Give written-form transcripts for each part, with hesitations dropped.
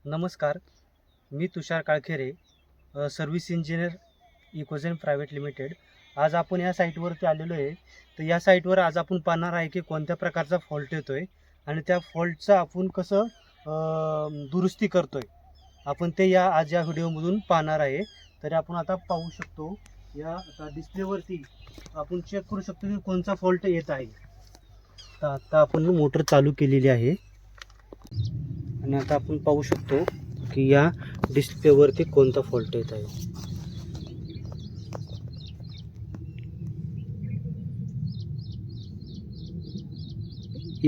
नमस्कार, मी तुषार काळखेरे, service engineer Ecozen private limited. आज आपण या साईटवरती आलेलो आहे. तर या साईटवर आज आपण पाहणार आहे की कोणत्या प्रकारचा फॉल्ट येतो आहे आणि त्या फॉल्टचं आपण कसं दुरुस्ती करतो आहे. आपण ते आज या व्हिडिओमधून पाहणार आहे. तर आपण आता पाहू शकतो, या आता डिस्प्लेवरती आपण चेक करू शकतो की कोणता फॉल्ट येत आहे. तर आता आपण मोटर चालू केलेली आहे आणि आता आपण पाहू शकतो की या डिस्प्लेवरती कोणता फॉल्ट येत आहे.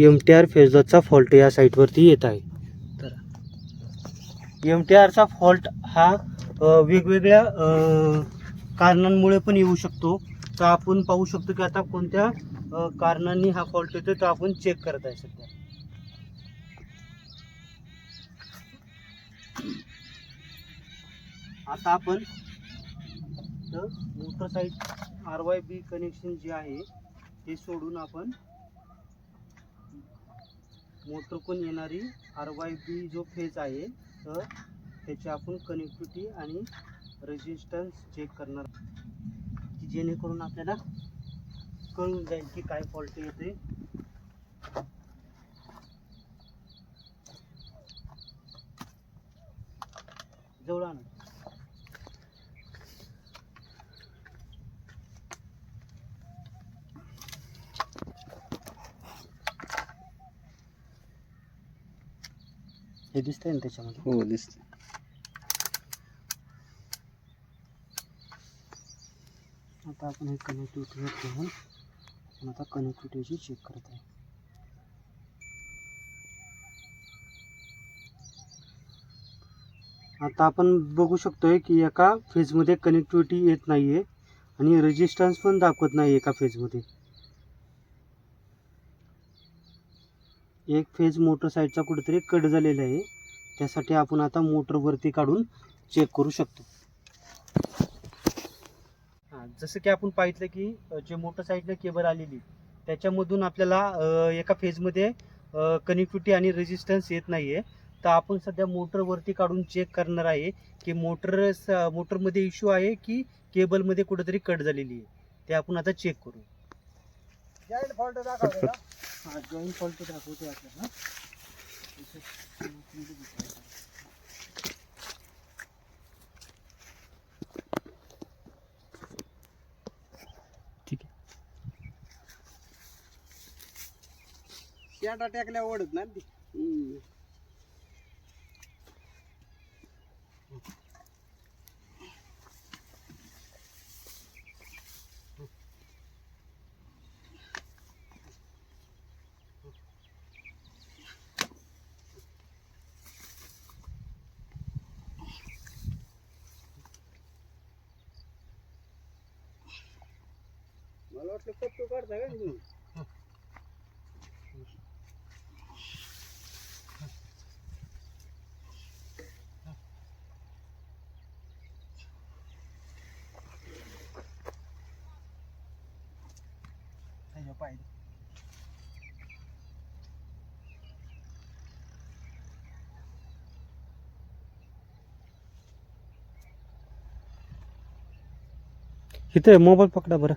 MTR फेजचा फॉल्ट या साईटवरती येत आहे. तर MTRचा फॉल्ट हा वेगवेगळ्या कारणांमुळे पण येऊ शकतो. तर आपण पाहू शकतो की आता कोणत्या कारणांनी हा फॉल्ट येतो तो आपण चेक करत आहे सध्या. आता आपण मोटर साईड RYB कनेक्शन जे आहे ते सोडून आपण मोटरकडून येणारी RYB जो फेज आहे तर त्याची आपण कनेक्टिव्हिटी आणि रेजिस्टन्स चेक करणार, की जेणेकरून आपल्याला कळून जाईल की काय फॉल्ट येते. जवळ आणा. हे दिसतंय ना त्याच्यामध्ये? हो दिसते. आता आपण हे कनेक्टिव्हिटी घेऊन आपण आता कनेक्टिव्हिटी चेक करत आहे. आता आपण बघू शकतोय की एका फेजमध्ये कनेक्टिव्हिटी येत नाहीये आणि रेजिस्टन्स पण दाखवत नाही एका फेजमध्ये. एक फेज मोटर साईडचा कुठेतरी कट झालेला आहे, त्यासाठी आपण आता मोटर वरती काढून चेक करू शकतो. जसं की आपण पाहितलं की जे मोटर साईडला केबल आलेली त्याच्यामधून आपल्याला एका फेजमध्ये कनेक्टिव्हिटी आणि रेजिस्टन्स येत नाहीये. तर आपण सध्या मोटर वरती काढून चेक करणार आहे की मोटरमध्ये इश्यू आहे की केबलमध्ये कुठेतरी कट झालेली आहे. ते आपण आता चेक करू. जॉईंट फॉल्ट दाखवतो. हा जॉईंट फॉल्ट दाखवतो आपल्याला. ठीक आहे. शेंडा टाकल्या ओढत ना ती. मला वाटलं कप्पू काढता का तुम्ही? पाहिजे इथे मोबाईल पकडा बरं,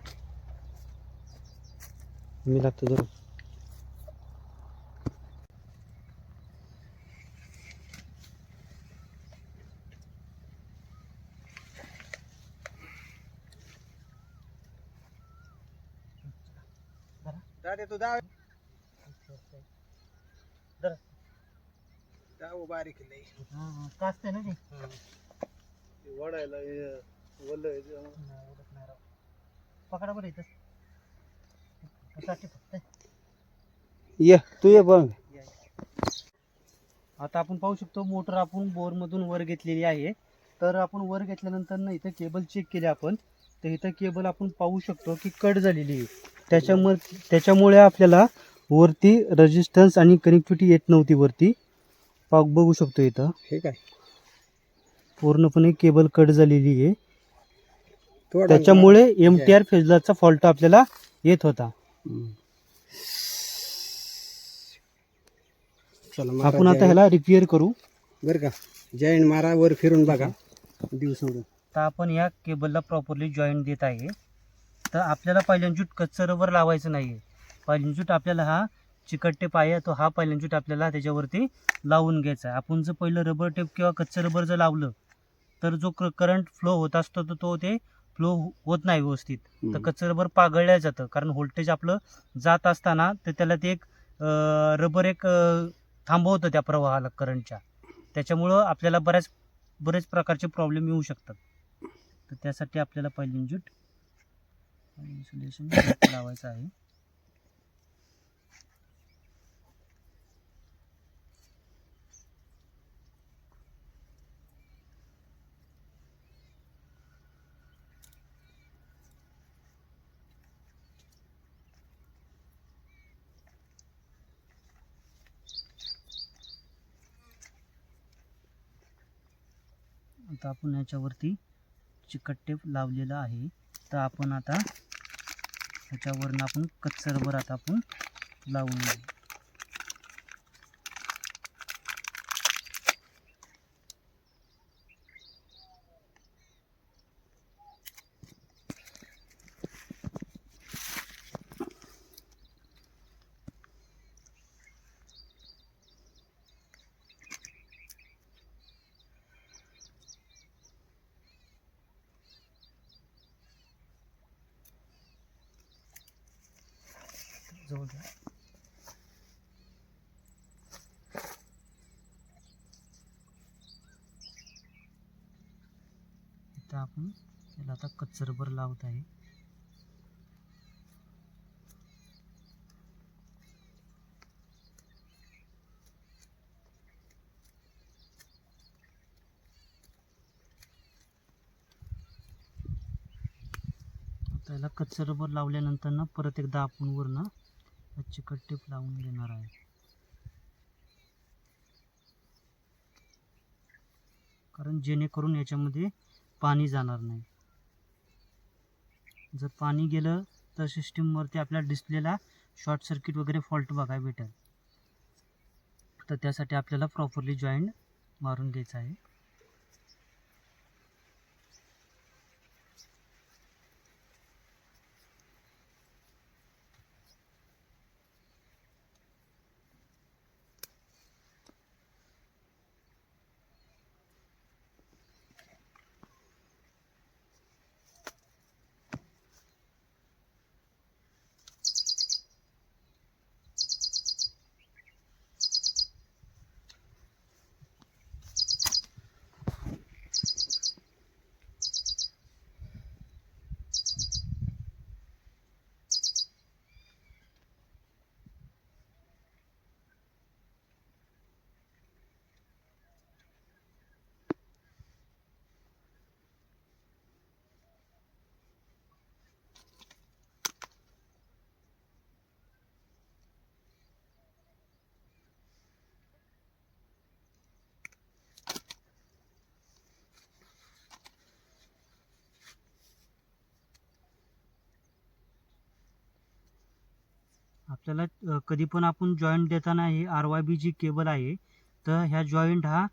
मी लागतो जरूर. दादे तू दाव दाव बारीक लई. काचते ना ते वडायला वल्ल पकडा बरं इथं फक्त. ये तू ये बघ. आता आपण पाहू शकतो मोटर आपण बोरमधून वर घेतलेली आहे. तर आपण वर घेतल्यानंतर ना इथं केबल चेक केले आपण, तर इथं केबल आपण पाहू शकतो की कट झालेली आहे. त्याच्यामुळे आपल्याला वरती रेजिस्टन्स आणि कनेक्टिव्हिटी येत नव्हती वरती. बघू शकतो इथं हे काय पूर्णपणे केबल कट झालेली आहे. त्याच्यामुळे MTR फेजचा फॉल्ट आपल्याला येत होता. आपण आता ह्याला रिपेअर करू. बरं का, जॉईंट मारा, वर फिरून बघा, दिव सोडून. तर आपण या केबलला प्रॉपरली जॉईंट देत आहे. तर आपल्याला पहिल्यांजूट कच्चं रबर लावायचं नाही आहे. पहिल्यांजूट आपल्याला हा चिकट टेप आहे तो हा पहिल्यांजूट आपल्याला त्याच्यावरती लावून घ्यायचा आहे. आपण जर पहिलं रबर टेप किंवा कच्चं रबर जर लावलं तर जो करंट फ्लो होत असतो तर तो ते फ्लो होत नाही व्यवस्थित. तर कच्चं रबर पागळल्या जातं, कारण व्होल्टेज आपलं जात असताना तर त्याला ते एक रबर एक थांबवतं त्या प्रवाहाला करंटच्या. त्याच्यामुळं आपल्याला बरेच प्रकारचे प्रॉब्लेम येऊ शकतात. तर त्यासाठी आपल्याला पहिल्यांजूट इन्सुलेशन लावायचं आहे. आता आपण याच्यावरती चिकट टेप लावलेला आहे. तर आपण आता ह्याच्यावरनं आपण कच्चं रबर आता आपण लावून घेऊ. जवळ घ्या. इथं आपण याला आता कच्चं रबर लावत आहे. आता याला कच्चं रबर लावल्यानंतर ना परत एकदा आपण वरनं चिकट टेप लावून देणार आहे. कारण जेणेकरून याच्यामध्ये पाणी जाणार नाही. जर पाणी गेलं तर सिस्टीमवरती आपल्या डिस्प्लेला शॉर्ट सर्किट वगैरे फॉल्ट बघायला भेटेल. तर त्यासाठी आपल्याला प्रॉपरली जॉईंट मारून घ्यायचं आहे. आपल्याला कधी पण आपण जॉईंट देताना ही RYB जी केबल आहे तर ह्या जॉईंट हा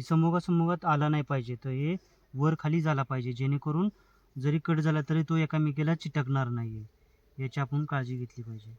समोरासमोरात आला नाही पाहिजे. तर हे वर खाली झाला पाहिजे, जेणेकरून जरी कट झाला तरी तो एकामेकीला चिटकणार नाही. याची आपण काळजी घेतली पाहिजे.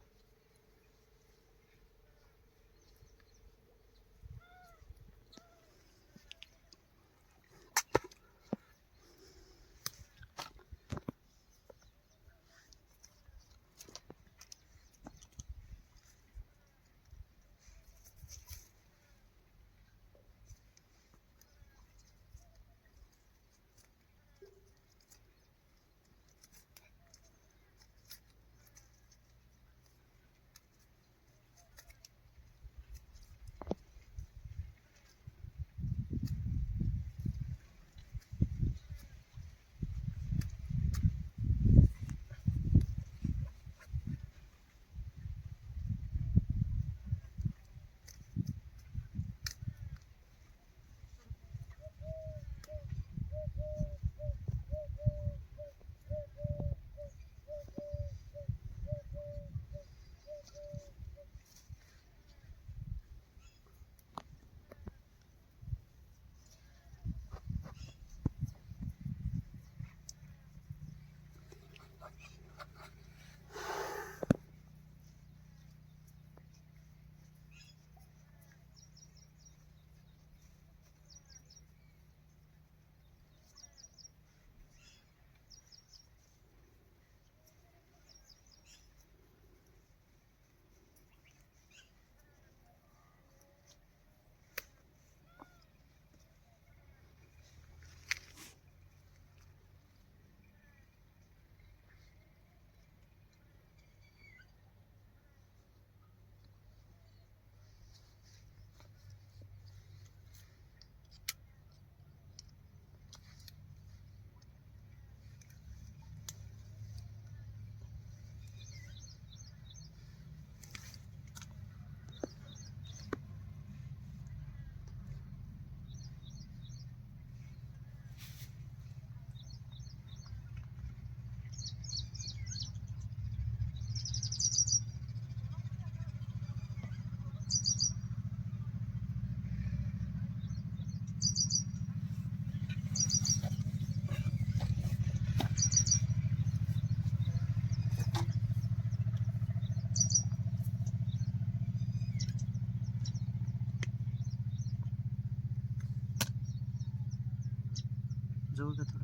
जवळ का थोडं.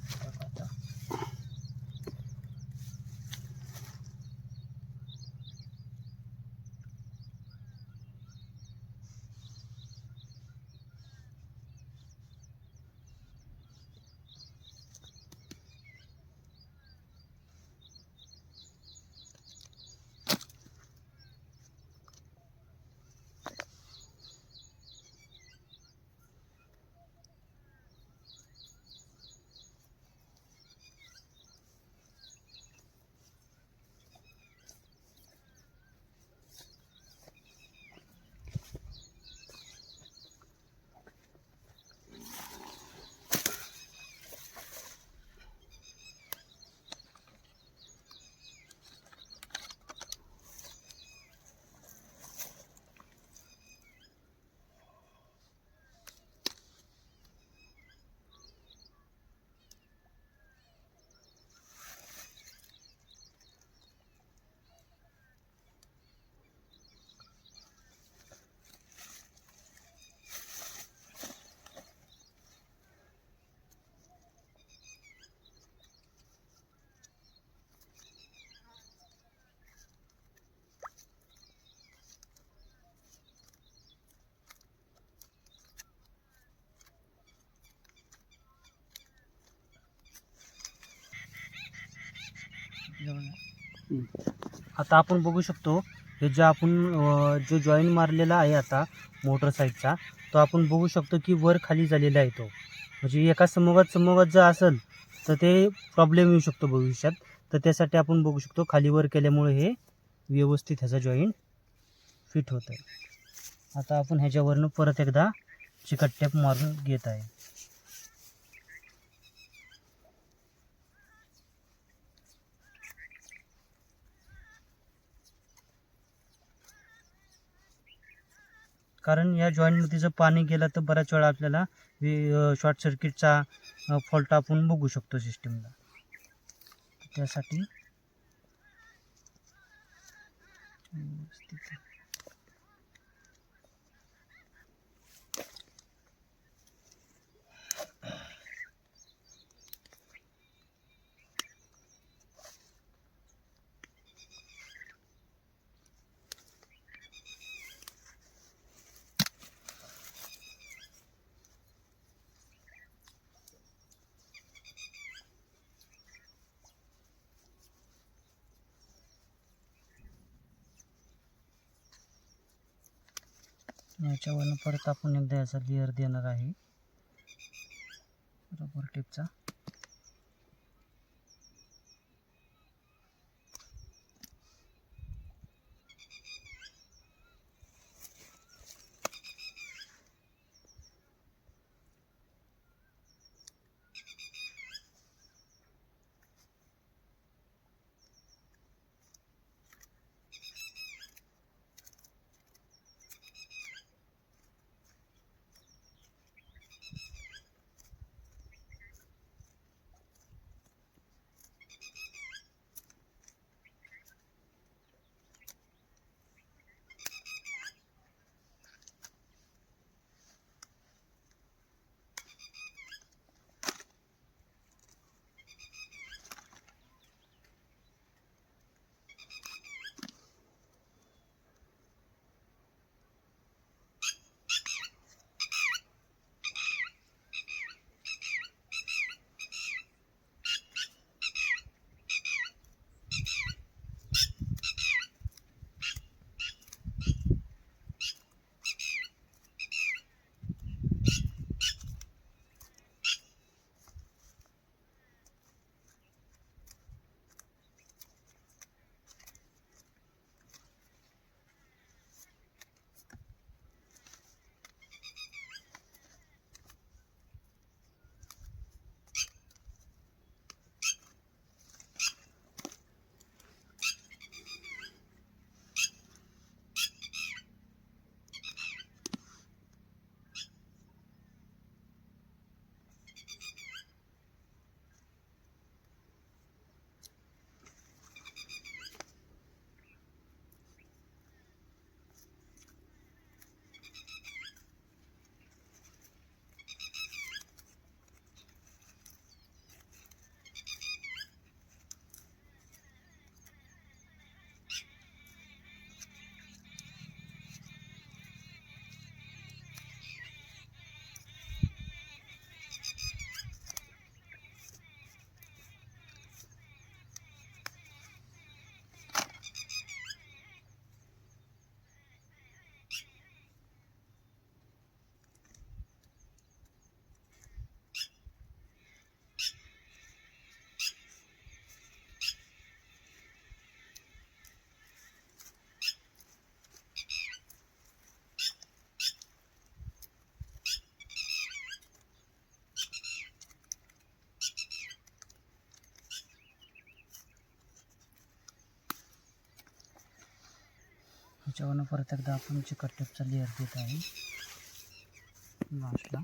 आता आता आपण बघू शकतो हे जे आपण जो जॉईन मारलेला आहे आता मोटर साईडचा, तो आपण बघू शकतो की वर खाली झालेला आहे. तो म्हणजे एका समोरात जर असेल तर ते प्रॉब्लेम येऊ शकतो भविष्यात. तर त्यासाठी आपण बघू शकतो खाली वर केल्यामुळे हे व्यवस्थित ह्याचा जॉईन फिट होत आहे. आता आपण ह्याच्यावरनं परत एकदा चिकट टेप मारून घेत आहे. कारण या जॉईंटमध्ये जर पाणी गेलं तर बऱ्याच वेळा आपल्याला शॉर्ट सर्किटचा फॉल्ट आपण बघू शकतो सिस्टीमला. त्यासाठी याच्यावरनं परत आपण एकदा याचा लेअर देणार आहे रबर टेपचा. त्याच्यावरनं परत एकदा आपण चिकट टेपचा लेअर देत आहे लास्टला.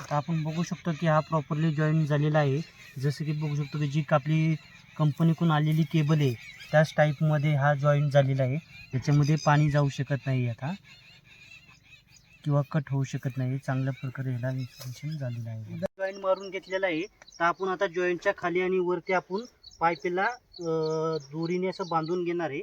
आता आपण बघू शकतो की हा प्रॉपरली जॉईन झालेला आहे. जसं की बघू शकतो की जी आपली कंपनीकडून आलेली केबल आहे त्याच टाईपमध्ये हा जॉईन झालेला आहे. याच्यामध्ये पाणी जाऊ शकत नाही आता किंवा कट होऊ शकत नाही. चांगल्या प्रकारे ह्याला इन्स्टॉलेशन झालेलं आहे. जॉईन मारून घेतलेला आहे. तर आपण आता जॉईनच्या खाली आणि वरती आपण पाईपला दोरीने असं बांधून घेणार आहे,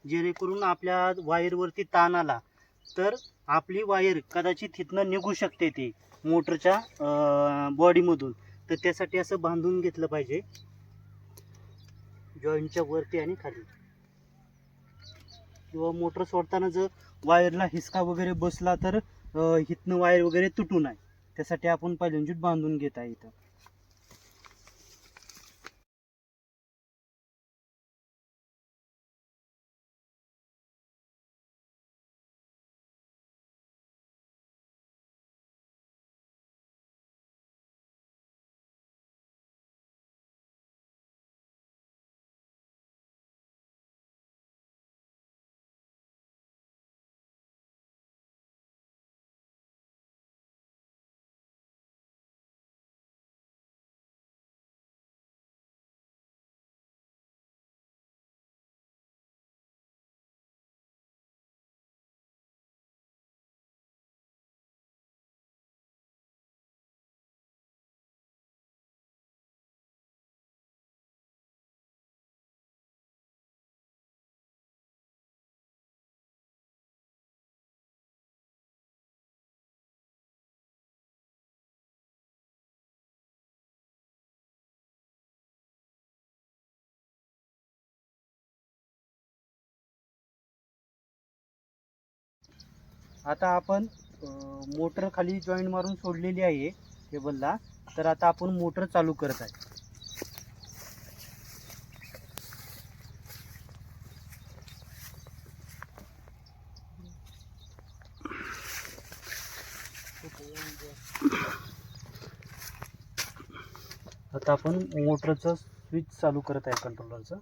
जेणेकरून आपल्या वायरवरती ताण आला तर आपली वायर कदाचित तिथनं निघू शकते ते मोटरच्या बॉडीमधून. तर त्यासाठी असं बांधून घेतलं पाहिजे जॉईंटच्या वरती आणि खाली. किंवा मोटर सोडताना जर वायरला हिसका वगैरे बसला तर इथनं वायर वगैरे तुटू नये, त्यासाठी आपण पहिल्यांदा बांधून घेत आहे इथं. आता आपण मोटर खाली जॉईंट मारून सोडलेली आहे केबलला. तर आता आपण मोटर चालू करत आहे. आता आपण मोटरचं स्विच चालू करत आहे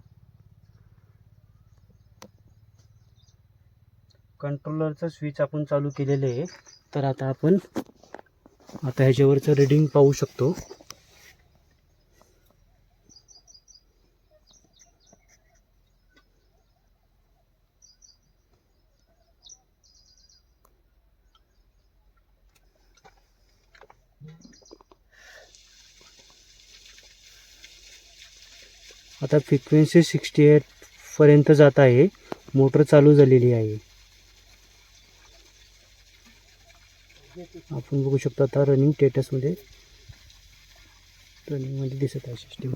कंट्रोलरचं स्विच आपण चालू केलेले आहे. तर आता आपण ह्याच्यावरचं रीडिंग पाहू शकतो. आता फ्रिक्वेन्सी 68 पर्यंत जात आहे. मोटर चालू झालेली आहे. आपण बघू शकतो आता रनिंग स्टेटसमध्ये दिसत आहे सिस्टीम.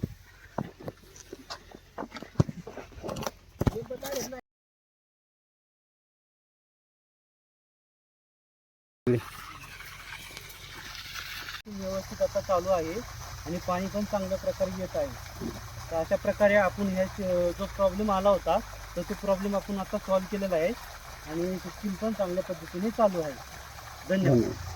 व्यवस्थित आता चालू आहे आणि पाणी पण चांगल्या प्रकारे येत आहे. तर अशा प्रकारे आपण ह्या जो प्रॉब्लेम आला होता तर तो प्रॉब्लेम आपण आता सॉल्व्ह केलेला आहे. आणि सिस्टीम पण चांगल्या पद्धतीने चालू आहे. धन्यवाद. धन्यवाद.